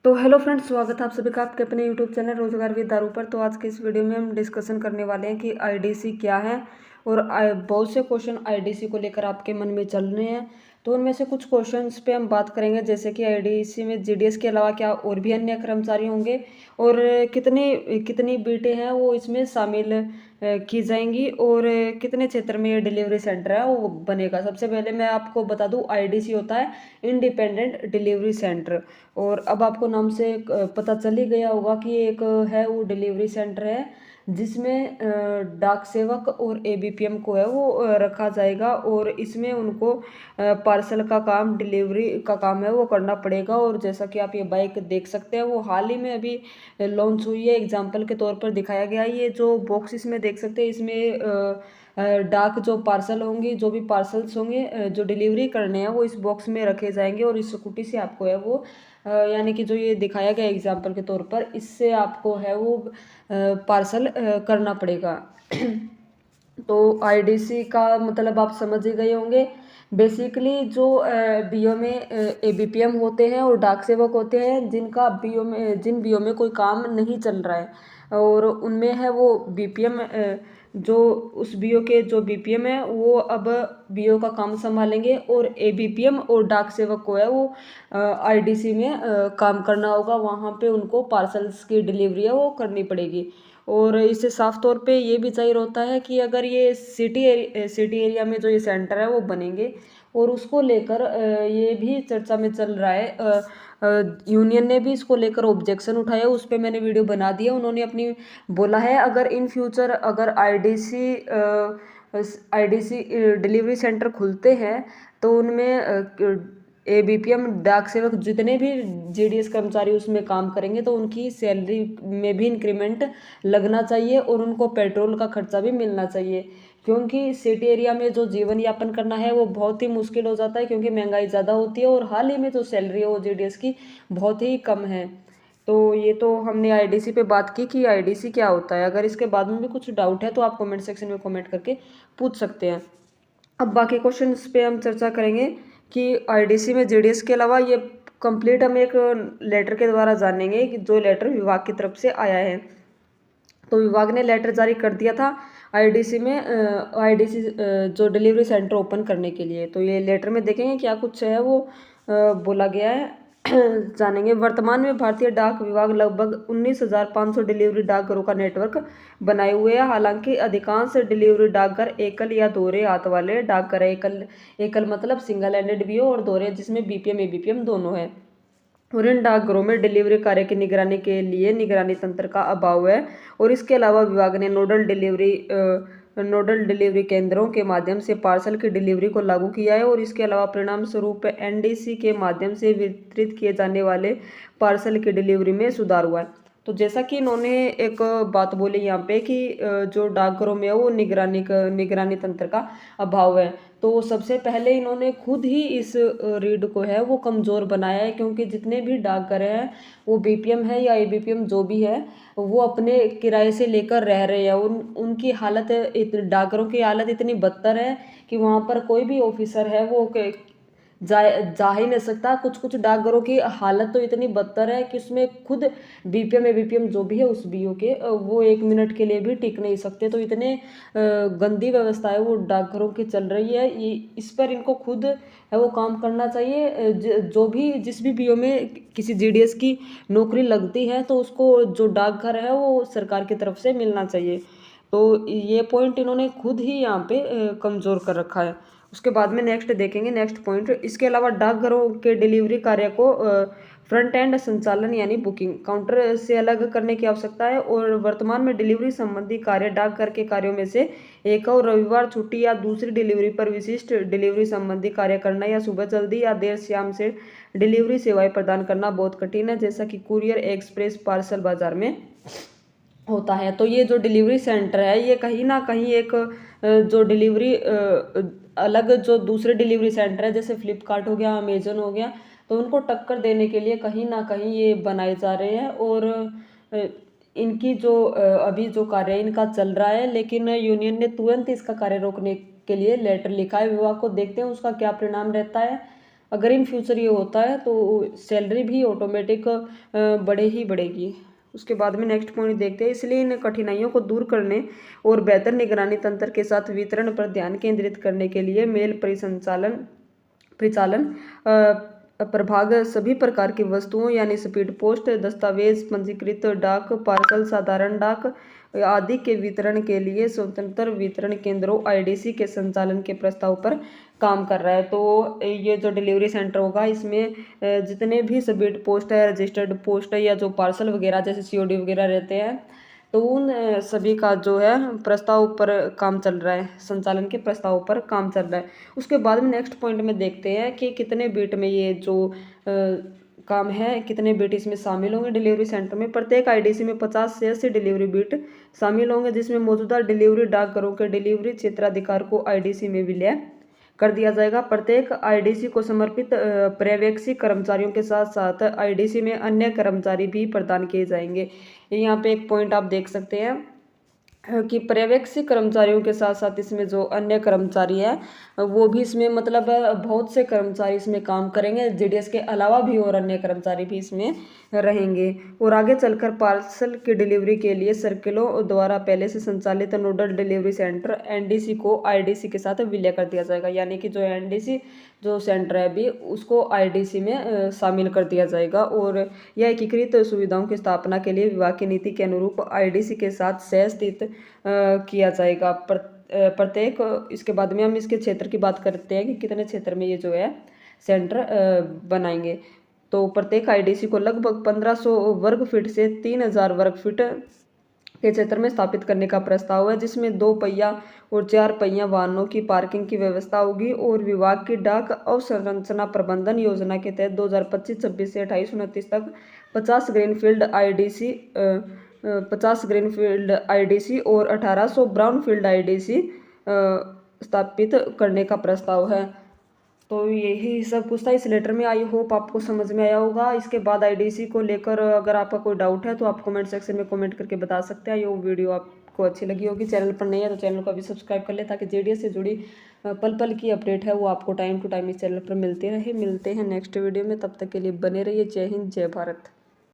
तो hello friends, स्वागत है आप सभी का आपके अपने यूट्यूब चैनल रोजगार विद दारू पर। तो आज के इस वीडियो में हम डिस्कशन करने वाले हैं कि आईडीसी क्या है। और बहुत से क्वेश्चन आईडीसी को लेकर आपके मन में चल रहे हैं। तो उनमें से कुछ क्वेश्चंस पे हम बात करेंगे, जैसे कि आईडीसी में जीडीएस के अलावा क्या और भी अन्य कर्मचारी होंगे, और कितनी कितनी बीटें हैं वो इसमें शामिल की जाएंगी, और कितने क्षेत्र में ये डिलीवरी सेंटर है वो बनेगा। सबसे पहले मैं आपको बता दूं, आईडीसी होता है इंडिपेंडेंट डिलीवरी सेंटर। और अब आपको नाम से पता चल ही गया होगा कि एक है वो डिलीवरी सेंटर है जिसमें डाक सेवक और एबीपीएम को है वो रखा जाएगा, और इसमें उनको पार्सल का काम, डिलीवरी का काम है वो करना पड़ेगा। और जैसा कि आप ये बाइक देख सकते हैं वो हाल ही में अभी लॉन्च हुई है, एग्जाम्पल के तौर पर दिखाया गया है। ये जो बॉक्स इसमें देख सकते हैं, इसमें डाक जो पार्सल होंगे, जो भी पार्सल्स होंगे जो डिलीवरी करने हैं वो इस बॉक्स में रखे जाएंगे, और इस स्कूटी से आपको है वो यानी कि जो ये दिखाया गया एग्जाम्पल के तौर पर, इससे आपको है वो पार्सल करना पड़ेगा। तो आईडीसी का मतलब आप समझ ही गए होंगे। बेसिकली जो बीओ में एबीपीएम होते हैं और डाक सेवक होते हैं जिनका बीओ में, जिन बीओ में कोई काम नहीं चल रहा है, और उनमें है वो बीपीएम, जो उस बीओ के जो बीपीएम है वो अब बीओ का काम संभालेंगे, और एबीपीएम और डाक सेवक को है वो आईडीसी में काम करना होगा। वहाँ पे उनको पार्सल्स की डिलीवरी है वो करनी पड़ेगी। और इससे साफ तौर पे ये भी जाहिर होता है कि अगर ये सिटी एरिया में जो ये सेंटर है वो बनेंगे, और उसको लेकर ये भी चर्चा में चल रहा है। यूनियन ने भी इसको लेकर ऑब्जेक्शन उठाया, उस पर मैंने वीडियो बना दिया। उन्होंने अपनी बोला है अगर इन फ्यूचर अगर आईडीसी डिलीवरी सेंटर खुलते हैं तो उनमें एबीपीएम डाक सेवक जितने भी जीडीएस कर्मचारी उसमें काम करेंगे तो उनकी सैलरी में भी इंक्रीमेंट लगना चाहिए, और उनको पेट्रोल का खर्चा भी मिलना चाहिए। क्योंकि सिटी एरिया में जो जीवन यापन करना है वो बहुत ही मुश्किल हो जाता है, क्योंकि महंगाई ज़्यादा होती है, और हाल ही में जो सैलरी है वो जीडीएस की बहुत ही कम है। तो ये तो हमने आईडीसी पे बात की कि आईडीसी क्या होता है। अगर इसके बाद में भी कुछ डाउट है तो आप कमेंट सेक्शन में कमेंट करके पूछ सकते हैं। अब बाकी क्वेश्चंस पे हम चर्चा करेंगे कि आईडीसी में जीडीएस के अलावा ये कंप्लीट हम एक लेटर के द्वारा जानेंगे कि जो लेटर विभाग की तरफ से आया है। तो विभाग ने लेटर जारी कर दिया था आईडीसी में, आईडीसी जो डिलीवरी सेंटर ओपन करने के लिए। तो ये लेटर में देखेंगे क्या कुछ है वो बोला गया है। जानेंगे। वर्तमान में भारतीय डाक विभाग लगभग 19,500 डिलीवरी डाकघरों का नेटवर्क बनाए हुए है। हालांकि अधिकांश डिलीवरी डाकघर एकल या दोहरे हाथ वाले डाकघर है। एकल एकल मतलब सिंगल हैंडेड भी हो, और दोहरे जिसमें बीपीएम एबीपीएम दोनों है। और इन डाकघरों में डिलीवरी कार्य की निगरानी के लिए निगरानी तंत्र का अभाव है। और इसके अलावा विभाग ने नोडल डिलीवरी केंद्रों के माध्यम से पार्सल की डिलीवरी को लागू किया है, और इसके अलावा परिणाम स्वरूप एनडीसी के माध्यम से वितरित किए जाने वाले पार्सल की डिलीवरी में सुधार हुआ है। तो जैसा कि इन्होंने एक बात बोली यहाँ पे कि जो डाकघरों में है वो निगरानी तंत्र का अभाव है। तो सबसे पहले इन्होंने खुद ही इस रीड को है वो कमज़ोर बनाया है, क्योंकि जितने भी डाकघर हैं वो बीपीएम है या एबीपीएम जो भी है वो अपने किराए से लेकर रह रहे हैं। उनकी हालत, डाकघरों की हालत इतनी बदतर है कि वहाँ पर कोई भी ऑफिसर है वो जा ही नहीं सकता। कुछ कुछ डाकघरों की हालत तो इतनी बदतर है कि उसमें खुद बीपीएम एबीपीएम जो भी है उस बीओ के वो 1 मिनट के लिए भी टिक नहीं सकते। तो इतने गंदी व्यवस्था है वो डाकघरों की चल रही है। इस पर इनको खुद है वो काम करना चाहिए। जो भी जिस भी बीओ में किसी जीडीएस की नौकरी लगती है तो उसको जो डाकघर है वो सरकार की तरफ से मिलना चाहिए। तो ये पॉइंट इन्होंने खुद ही यहाँ पे कमज़ोर कर रखा है। उसके बाद में नेक्स्ट देखेंगे, नेक्स्ट पॉइंट। इसके अलावा डाकघरों के डिलीवरी कार्य को फ्रंट एंड संचालन यानी बुकिंग काउंटर से अलग करने की आवश्यकता है, और वर्तमान में डिलीवरी संबंधी कार्य डाकघर के कार्यों में से एक, और रविवार छुट्टी या दूसरी डिलीवरी पर विशिष्ट डिलीवरी संबंधी कार्य करना या सुबह जल्दी या देर शाम से डिलीवरी सेवाएं प्रदान करना बहुत कठिन है, जैसा कि कुरियर, एक्सप्रेस, पार्सल बाजार में होता है। तो ये जो डिलीवरी सेंटर है ये कहीं ना कहीं एक जो डिलीवरी अलग जो दूसरे डिलीवरी सेंटर है जैसे फ्लिपकार्ट हो गया, अमेजन हो गया, तो उनको टक्कर देने के लिए कहीं ना कहीं ये बनाए जा रहे हैं। और इनकी जो अभी जो कार्य इनका चल रहा है, लेकिन यूनियन ने तुरंत इसका कार्य रोकने के लिए लेटर लिखा है विभाग को। देखते हैं उसका क्या परिणाम रहता है। अगर इन फ्यूचर ये होता है तो सैलरी भी ऑटोमेटिक बढ़ेगी। उसके बाद में नेक्स्ट पॉइंट देखते हैं, इसलिए इन कठिनाइयों को दूर करने और बेहतर निगरानी तंत्र के साथ वितरण पर ध्यान केंद्रित करने के लिए मेल परिचालन प्रभाग सभी प्रकार की वस्तुओं यानी स्पीड पोस्ट, दस्तावेज, पंजीकृत डाक, पार्सल, साधारण डाक आदि के वितरण के लिए स्वतंत्र वितरण केंद्रों आईडीसी के संचालन के प्रस्ताव पर काम कर रहा है। तो ये जो डिलीवरी सेंटर होगा इसमें जितने भी स्पीड पोस्ट है, रजिस्टर्ड पोस्ट है, या जो पार्सल वगैरह जैसे सीओडी वगैरह रहते हैं, तो उन सभी का जो है प्रस्ताव पर काम चल रहा है, संचालन के प्रस्ताव पर काम चल रहा है। उसके बाद में नेक्स्ट पॉइंट में देखते हैं कि कितने बिट में ये जो काम है, कितने बिट इसमें शामिल होंगे डिलीवरी सेंटर में। प्रत्येक आईडीसी में 50 से 80 डिलीवरी बिट शामिल होंगे, जिसमें मौजूदा डिलीवरी डाकघरों के डिलीवरी क्षेत्राधिकार को आईडीसी में विलय कर दिया जाएगा। प्रत्येक आईडीसी को समर्पित पर्यवेक्षी कर्मचारियों के साथ साथ आईडीसी में अन्य कर्मचारी भी प्रदान किए जाएंगे। यहाँ पे एक पॉइंट आप देख सकते हैं कि पर्यवेक्षी कर्मचारियों के साथ साथ इसमें जो अन्य कर्मचारी है वो भी इसमें मतलब बहुत से कर्मचारी इसमें काम करेंगे, जेडीएस के अलावा भी और अन्य कर्मचारी भी इसमें रहेंगे। और आगे चलकर पार्सल की डिलीवरी के लिए सर्किलों द्वारा पहले से संचालित नोडल डिलीवरी सेंटर एनडीसी को आईडीसी के साथ विलय कर दिया जाएगा, यानी कि जो एनडीसी जो सेंटर है अभी उसको आईडीसी में शामिल कर दिया जाएगा। और यह एकीकृत सुविधाओं की स्थापना के लिए विभाग की नीति के अनुरूप आईडीसी के साथ सह स्थित किया जाएगा। प्रत्येक इसके बाद में हम इसके क्षेत्र की बात करते हैं कि कितने क्षेत्र में ये जो है सेंटर बनाएंगे। तो प्रत्येक आईडीसी को लगभग 1500 वर्ग फीट से 3000 वर्ग फीट के क्षेत्र में स्थापित करने का प्रस्ताव है, जिसमें 2 पहिया और 4 पहिया वाहनों की पार्किंग की व्यवस्था होगी। और विभाग की डाक अवसंरचना प्रबंधन योजना के तहत 2025-26 से 28-29 तक 50 ग्रीनफील्ड आईडीसी और 1800 ब्राउनफील्ड आईडीसी स्थापित करने का प्रस्ताव है। तो यही सब कुछ था इस लेटर में। आई होप आपको समझ में आया होगा। इसके बाद आईडीसी को लेकर अगर आपका कोई डाउट है तो आप कमेंट सेक्शन में कमेंट करके बता सकते हैं। ये वीडियो आपको अच्छी लगी होगी, चैनल पर नहीं है तो चैनल को अभी सब्सक्राइब कर ले, ताकि जेडीएस से जुड़ी पल पल की अपडेट है वो आपको टाइम टू टाइम इस चैनल पर मिलते हैं नेक्स्ट वीडियो में। तब तक के लिए बने रहिए। जय हिंद, जय भारत।